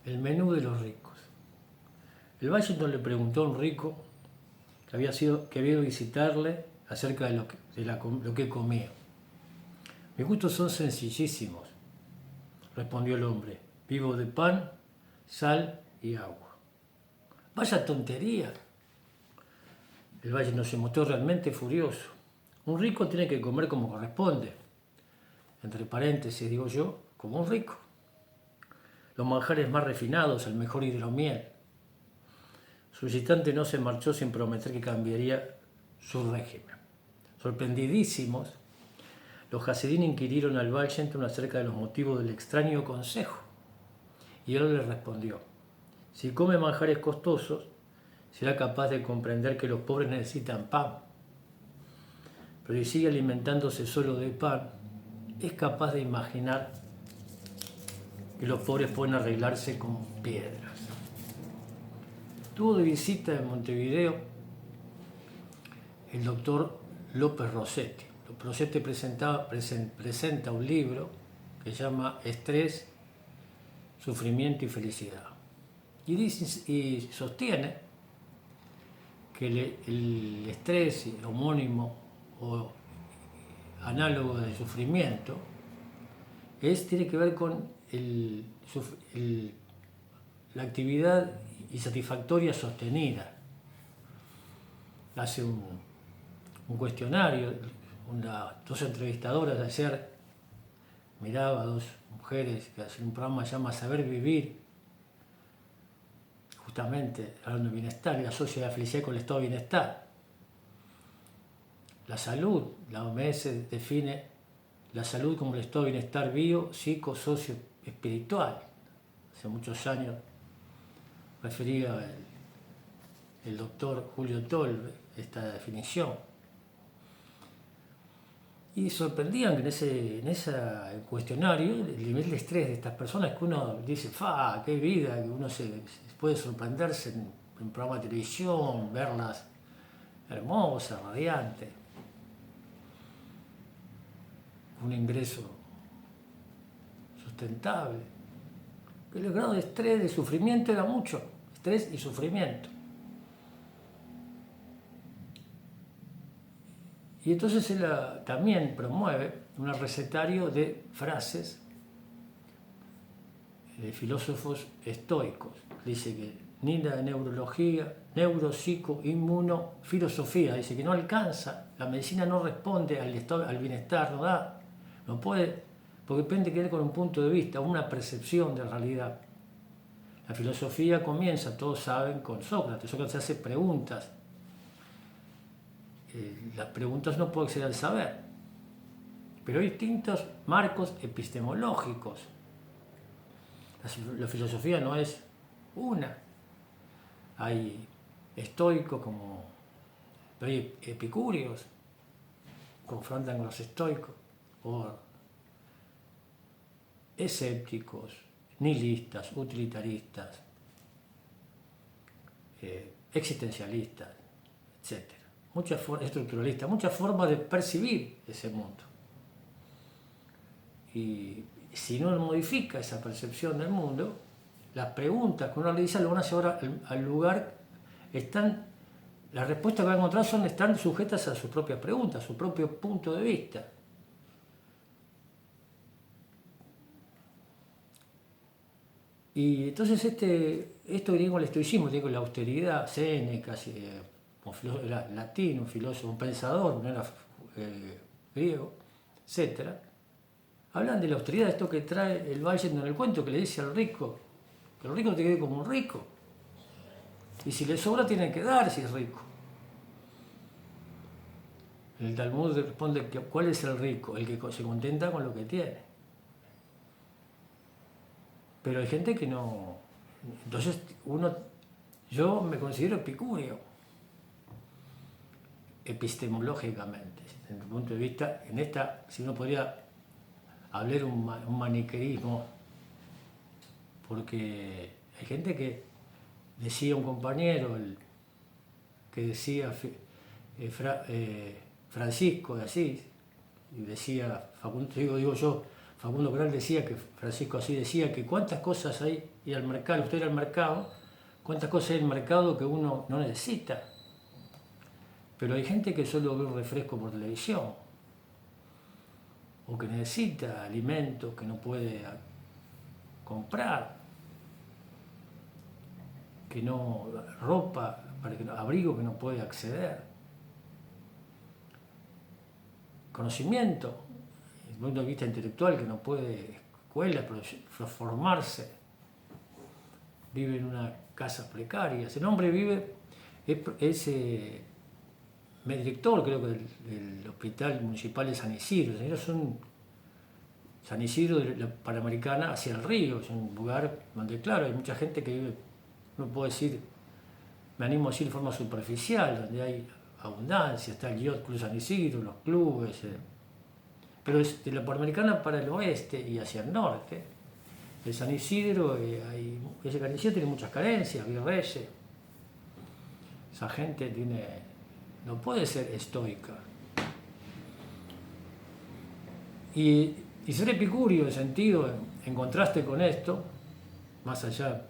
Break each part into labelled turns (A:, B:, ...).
A: El menú de los ricos. El Washington le preguntó a un rico que había ido a visitarle acerca de lo que comía. Mis gustos son sencillísimos, respondió el hombre. Vivo de pan, sal y agua. Vaya tontería. El Washington se mostró realmente furioso. Un rico tiene que comer como corresponde. Entre paréntesis, digo yo, como un rico. Los manjares más refinados, el mejor hidromiel. Su visitante no se marchó sin prometer que cambiaría su régimen. Sorprendidísimos, los Hasidín inquirieron al Washington acerca de los motivos del extraño consejo. Y él les respondió: si come manjares costosos, será capaz de comprender que los pobres necesitan pan. Pero si sigue alimentándose solo de pan, es capaz de imaginar que los pobres pueden arreglarse con piedras. Tuvo de visita en Montevideo el doctor López Rossetti. Rossetti presenta un libro que se llama Estrés, Sufrimiento y Felicidad. Y sostiene que el estrés homónimo o análogo del sufrimiento tiene que ver con la actividad insatisfactoria sostenida. Hace un cuestionario, dos entrevistadoras de ayer miraba a dos mujeres que hacen un programa que se llama Saber Vivir, justamente hablando de bienestar, y la asocia la felicidad con el estado de bienestar. La salud, la OMS define la salud como el estado de bienestar bio, psico, socio, espiritual. Hace muchos años refería el doctor Julio Tolbe esta definición. Y sorprendían que en ese cuestionario el nivel de estrés de estas personas, que uno dice, qué vida, que uno se puede sorprenderse en programas de televisión, verlas hermosas, radiantes, un ingreso sustentable. Pero el grado de estrés, de sufrimiento era mucho, estrés y sufrimiento. Y entonces él también promueve un recetario de frases de filósofos estoicos. Dice que ni la neurología, neuropsico, inmuno, filosofía. Dice que no alcanza, la medicina no responde al bienestar, no puede, porque depende que ver con un punto de vista, una percepción de realidad. La filosofía comienza, todos saben, con Sócrates. Sócrates hace preguntas. Las preguntas no pueden ser al saber, pero hay distintos marcos epistemológicos. La filosofía no es una. Hay estoicos pero hay epicúreos, confrontan con los estoicos, o escépticos, nihilistas, utilitaristas, existencialistas, etc. Estructuralistas, muchas formas de percibir ese mundo. Y si no modifica esa percepción del mundo, las preguntas que uno realiza lo van a llevar al lugar, las respuestas que van a encontrar están sujetas a sus propias preguntas, a su propio punto de vista. Y entonces esto griego el estoicismo, digo, la austeridad, Séneca, era latino, un filósofo, un pensador, no era griego, etc. Hablan de la austeridad, esto que trae el Washington en el cuento, que le dice al rico, que el rico te quede como un rico. Y si le sobra, tiene que dar si es rico. El Talmud responde, ¿cuál es el rico? El que se contenta con lo que tiene. Pero hay gente que no. Entonces, yo me considero epicúreo, epistemológicamente, desde el punto de vista, si uno podría hablar un maniqueísmo, porque hay gente que decía un compañero, que decía Francisco de Asís, y decía Facundo, digo yo, Facundo Cabral decía, que Francisco así decía, que cuántas cosas hay ir al mercado, usted ir al mercado, cuántas cosas hay en el mercado que uno no necesita. Pero hay gente que solo ve un refresco por televisión, o que necesita alimentos que no puede comprar, que no, ropa, abrigo que no puede acceder, conocimiento, desde el punto de vista intelectual que no puede escuela, formarse, vive en una casa precaria. Ese hombre vive, es director creo que del Hospital Municipal de San Isidro. San Isidro de la Panamericana hacia el río, es un lugar donde, claro, hay mucha gente que vive, no puedo decir, me animo a decir de forma superficial, donde hay abundancia, está el Yacht Club San Isidro, los clubes, pero es de la Panamericana para el oeste y hacia el norte. El San Isidro, ese San tiene muchas carencias, Virreyes, esa gente no puede ser estoica. Y ser epicurio en sentido, en contraste con esto, más allá,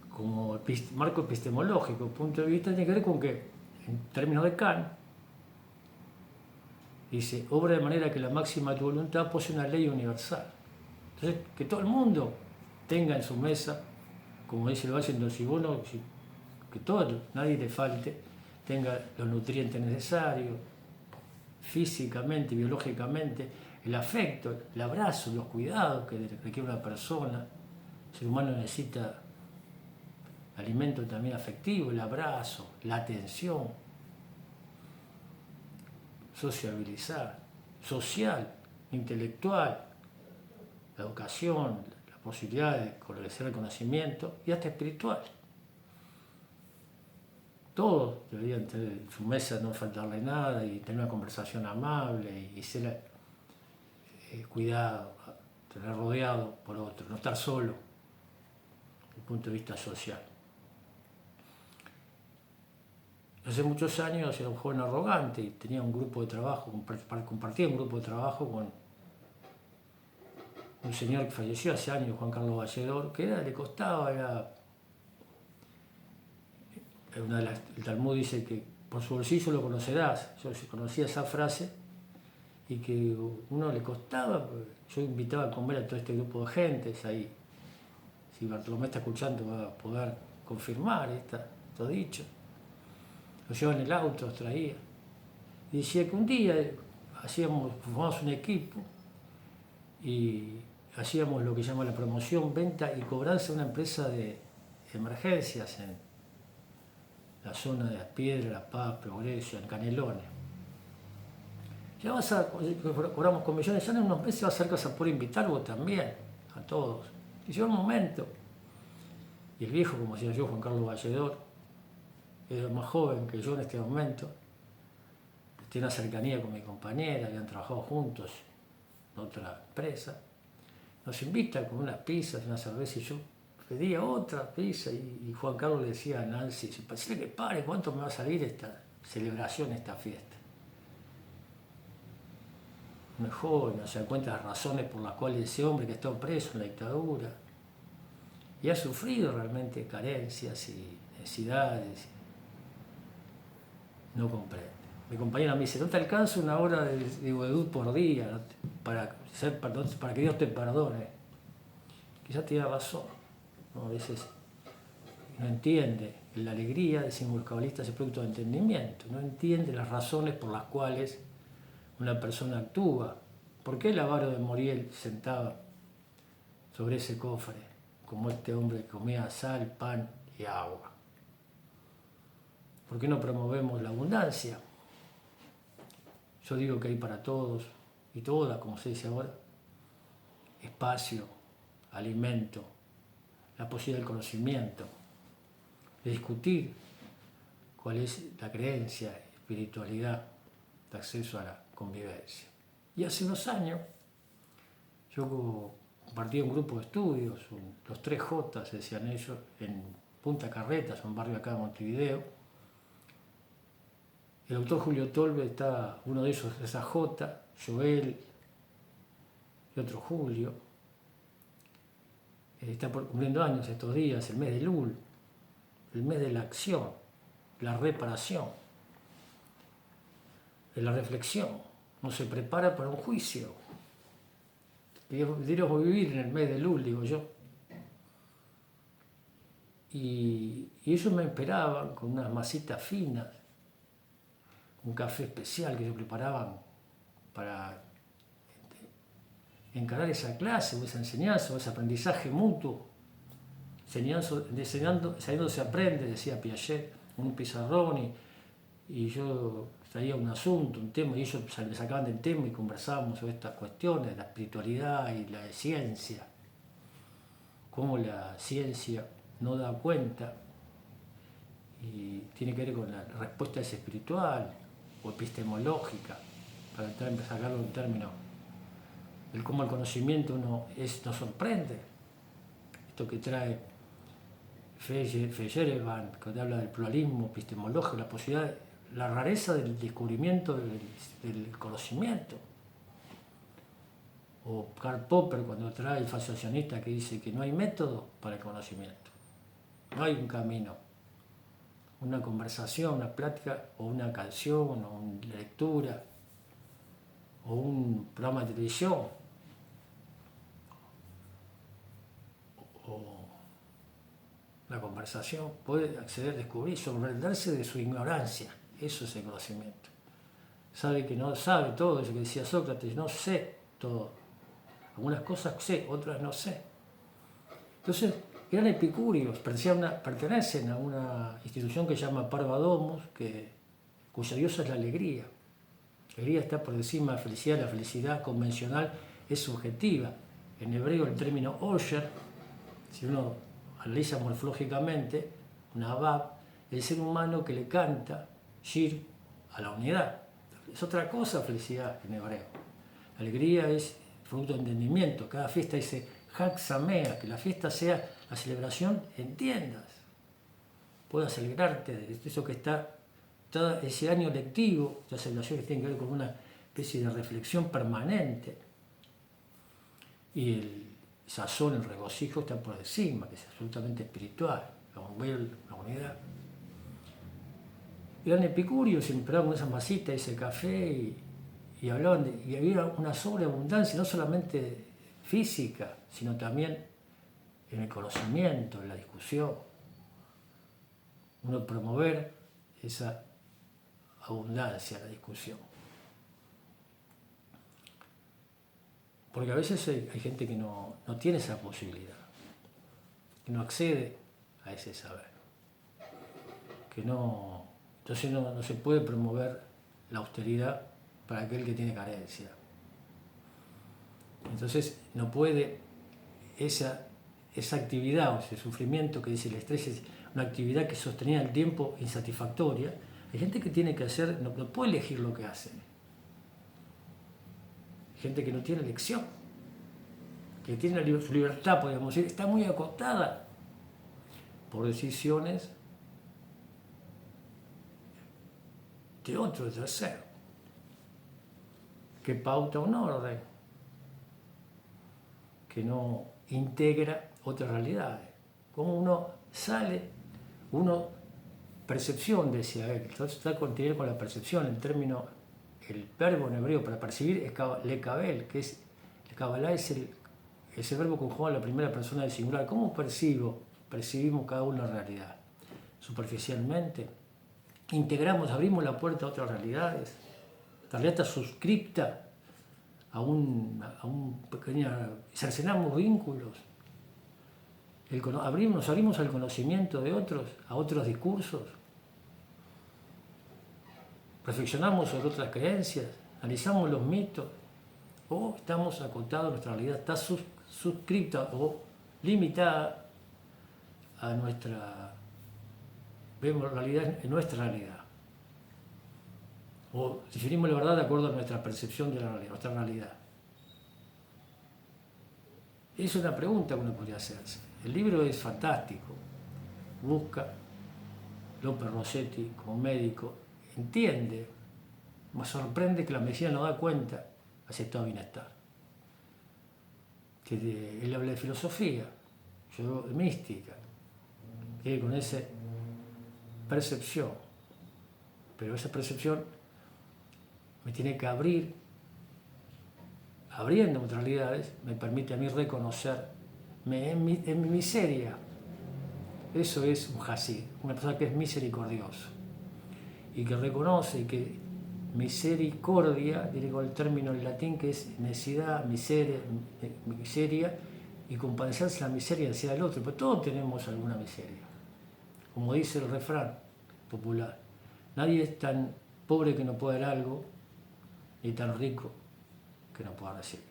A: como marco epistemológico, punto de vista, tiene que ver con que, en términos de Kant, dice, obra de manera que la máxima de tu voluntad posee una ley universal. Entonces, que todo el mundo tenga en su mesa, como dice el Valle, que nadie le falte, tenga los nutrientes necesarios, físicamente, biológicamente, el afecto, el abrazo, los cuidados que requiere una persona. El ser humano necesita alimento también afectivo, el abrazo, la atención, sociabilizar, social, intelectual, la educación, la posibilidad de conocer el conocimiento y hasta espiritual. Todos deberían tener en su mesa, no faltarle nada y tener una conversación amable y ser cuidado, tener rodeado por otros, no estar solo desde el punto de vista social. Hace muchos años era un joven arrogante y tenía un grupo de trabajo, compartía un grupo de trabajo con un señor que falleció hace años, Juan Carlos Valledor, que le costaba, el Talmud dice que por su bolsillo lo conocerás. Yo conocía esa frase y que uno le costaba. Yo invitaba a comer a todo este grupo de gente, ahí, si Bartolomé está escuchando va a poder confirmar esto dicho. Lo llevaba en el auto, los traía. Y decía que un día formamos un equipo y hacíamos lo que llama la promoción, venta y cobranza de una empresa de emergencias en la zona de Las Piedras, La Paz, Progreso, en Canelones. Ya cobramos comisiones, ya en unos meses va a ser que vas a poder invitar vos también, a todos. Y llegó el momento. Y el viejo, como decía yo, Juan Carlos Valledor, era más joven que yo en este momento, tiene una cercanía con mi compañera, habían trabajado juntos en otra empresa. Nos invita con unas pizzas, una cerveza y yo pedía otra pizza y Juan Carlos le decía a Nancy, decirle que pare, ¿cuánto me va a salir esta celebración, esta fiesta? Un joven no se da cuenta de las razones por las cuales ese hombre que está preso en la dictadura y ha sufrido realmente carencias y necesidades, no comprende. Mi compañera me dice, no te alcanza una hora de huedud por día para que Dios te perdone. Quizás tiene razón, ¿no? A veces no entiende la alegría, decimos los cabalistas, es producto de entendimiento, no entiende las razones por las cuales una persona actúa. ¿Por qué el avaro de Moriel sentaba sobre ese cofre, como este hombre que comía sal, pan y agua? ¿Por qué no promovemos la abundancia? Yo digo que hay para todos y todas, como se dice ahora, espacio, alimento, la posibilidad del conocimiento, de discutir cuál es la creencia, espiritualidad, de acceso a la convivencia. Y hace unos años yo compartí un grupo de estudios, los 3J, se decían ellos, en Punta Carretas, un barrio acá de Montevideo. El doctor Julio Tolbe está uno de ellos, esa J, Joel, el otro julio. Está cumpliendo años estos días, el mes de Lul, el mes de la acción, la reparación, de la reflexión. Uno se prepara para un juicio. Diríamos vivir en el mes de Lul, digo yo. Y ellos me esperaban con unas masitas finas, un café especial que ellos preparaban para encarar esa clase, o esa enseñanza, o ese aprendizaje mutuo. Enseñando se aprende, decía Piaget, un pizarrón, y yo traía un asunto, un tema, y ellos me sacaban del tema y conversábamos sobre estas cuestiones, la espiritualidad y la ciencia, cómo la ciencia no da cuenta y tiene que ver con la respuesta espiritual o epistemológica, para sacarlo en términos de cómo el conocimiento nos sorprende. Esto que trae Feyerabend, cuando habla del pluralismo epistemológico, la posibilidad, la rareza del descubrimiento del conocimiento. O Karl Popper, cuando trae el fasciacionista que dice que no hay método para el conocimiento. No hay un camino, una conversación, una plática, o una canción, o una lectura, o un programa de televisión, o la conversación puede acceder, descubrir, sorprenderse de su ignorancia. Eso es el conocimiento. Sabe que no sabe todo, eso que decía Sócrates, no sé todo. Algunas cosas sé, otras no sé. Entonces, eran epicúreos, pertenecen a una institución que se llama Parvadomus, cuya diosa es la alegría. La alegría está por encima de la felicidad. La felicidad convencional es subjetiva. En hebreo el término osher, si uno analiza morfológicamente, una bab, el ser humano que le canta shir a la unidad. Es otra cosa felicidad en hebreo. La alegría es fruto de entendimiento. Cada fiesta dice Hag Sameach, que la fiesta sea la celebración, entiendas. Puedas alegrarte de eso que está todo ese año lectivo, las celebraciones tienen que ver con una especie de reflexión permanente. Y el sazón, el regocijo está por encima, que es absolutamente espiritual, la unidad. Eran epicúreos, se esperaban con esas masitas, ese café, y hablaban y había una sobreabundancia, no solamente física, sino también en el conocimiento, en la discusión. Uno promover esa abundancia en la discusión. Porque a veces hay gente que no tiene esa posibilidad, que no accede a ese saber, entonces no se puede promover la austeridad para aquel que tiene carencia. Entonces no puede esa actividad o ese sufrimiento que dice el estrés es una actividad que sostenía el tiempo insatisfactoria. Hay gente que tiene que hacer, no puede elegir lo que hace. Gente que no tiene elección, que tiene su libertad, podríamos decir, está muy acotada por decisiones de otro, de tercero, que pauta un orden, que no integra otras realidades. Como uno sale, percepción, decía él, entonces está contenido con la percepción, el verbo en hebreo para percibir es lekabel, que es, el Kabbalah es ese verbo conjugado en la primera persona del singular. ¿Cómo percibimos cada una realidad? Superficialmente, abrimos la puerta a otras realidades. La realidad está suscripta a un pequeño, cercenamos vínculos. Nos abrimos al conocimiento de otros, a otros discursos. Reflexionamos sobre otras creencias, analizamos los mitos, o estamos acotados, nuestra realidad está suscripta o limitada a vemos la realidad en nuestra realidad. O definimos la verdad de acuerdo a nuestra percepción de la realidad, nuestra realidad. Es una pregunta que uno podría hacerse. El libro es fantástico. Busca, López Rossetti como médico, entiende, me sorprende que la medicina no da cuenta hacia estado de bienestar. él habla de filosofía, yo de mística, con esa percepción, pero esa percepción me tiene que abrir, abriendo otras realidades, me permite a mí reconocerme en mi miseria. Eso es un hasid, una persona que es misericordioso y que reconoce que misericordia viene con el término en latín que es necesidad, miseria, y compadecerse la miseria hacia el otro, pero todos tenemos alguna miseria. Como dice el refrán popular, nadie es tan pobre que no pueda dar algo, ni tan rico que no pueda recibir.